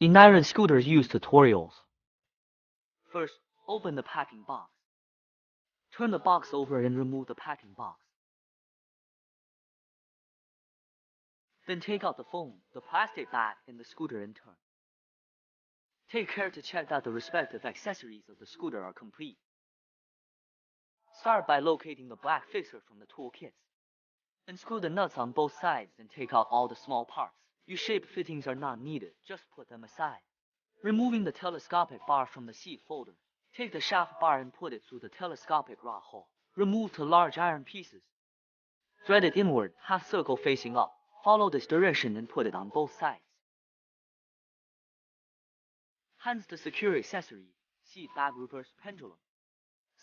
iENYRID scooters use tutorials. First, open the packing box. Turn the box over and remove the packing box. Then take out the foam, the plastic bag, and the scooter in turn. Take care to check that the respective accessories of the scooter are complete. Start by locating the black fixer from the toolkits. Unscrew the nuts on both sides and take out all the small parts. U-shaped fittings are not needed, just put them aside. Removing the telescopic bar from the seat folder. Take the shaft bar and put it through the telescopic rod hole. Remove the large iron pieces. Thread it inward, half circle facing up. Follow this direction and put it on both sides. Hands the secure accessory, seat bag reverse pendulum.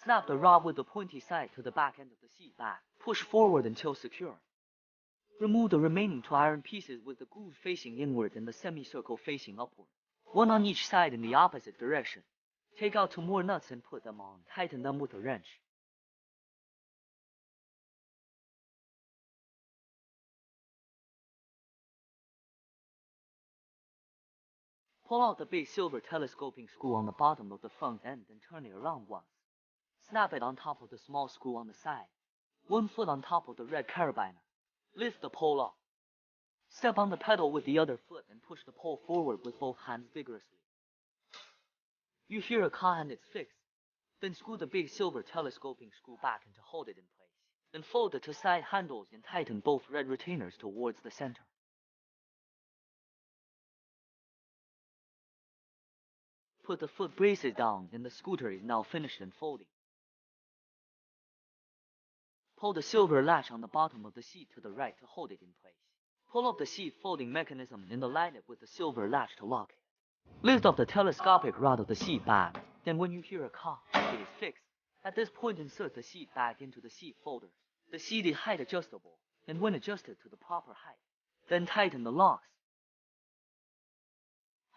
Snap the rod with the pointy side to the back end of the seat bag. Push forward until secure. Remove the remaining 2 iron pieces with the groove facing inward and the semicircle facing upward. One on each side in the opposite direction. Take out 2 more nuts and put them on. Tighten them with a wrench. Pull out the big silver telescoping screw on the bottom of the front end and turn it around once. Snap it on top of the small screw on the side. 1 foot on top of the red carabiner. Lift the pole up. Step on the pedal with the other foot and push the pole forward with both hands vigorously. You hear a caw and it's fixed. Then screw the big silver telescoping screw back and to hold it in place. Then fold the 2 side handles and tighten both red retainers towards the center. Put the foot braces down and the scooter is now finished unfolding. Pull the silver latch on the bottom of the seat to the right to hold it in place. Pull up the seat folding mechanism and align it with the silver latch to lock it. Lift up the telescopic rod of the seat bag. Then when you hear a caw, it is fixed. At this point, insert the seat bag into the seat folder. The seat is height adjustable, and when adjusted to the proper height, then tighten the locks.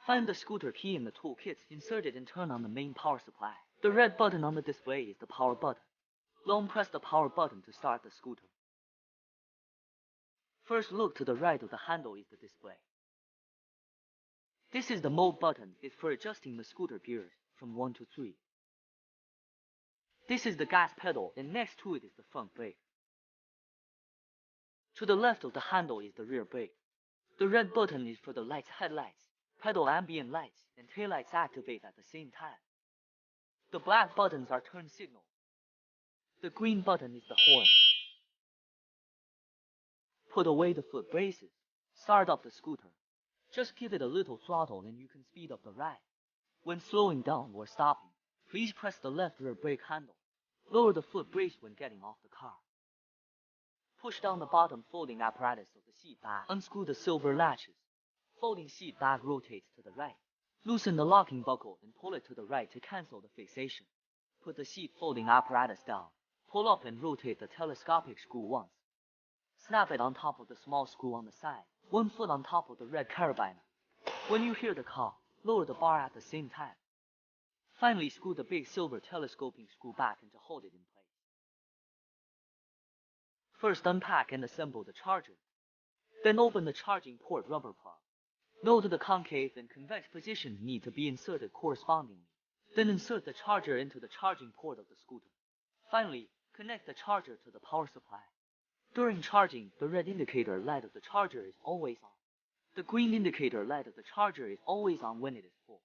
Find the scooter key in the toolkit, insert it and turn on the main power supply. The red button on the display is the power button. Long press the power button to start the scooter. First look to the right of the handle is the display. This is the mode button, is for adjusting the scooter gears from 1 to 3. This is the gas pedal, and next to it is the front brake. To the left of the handle is the rear brake. The red button is for the lights headlights, pedal ambient lights, and taillights activate at the same time. The black buttons are turn signal. The green button is the horn. Put away the foot braces. Start up the scooter. Just give it a little throttle and you can speed up the ride. When slowing down or stopping, please press the left rear brake handle. Lower the foot brace when getting off the car. Push down the bottom folding apparatus of the seat bag. Unscrew the silver latches. Folding seat bag rotates to the right. Loosen the locking buckle and pull it to the right to cancel the fixation. Put the seat folding apparatus down. Pull up and rotate the telescopic screw once. Snap it on top of the small screw on the side. 1 foot on top of the red carabiner. When you hear the caw, lower the bar at the same time. Finally, screw the big silver telescoping screw back and to hold it in place. First unpack and assemble the charger. Then open the charging port rubber plug. Note the concave and convex positions need to be inserted correspondingly. Then insert the charger into the charging port of the scooter. Finally, connect the charger to the power supply. During charging, the red indicator light of the charger is always on. The green indicator light of the charger is always on when it is full.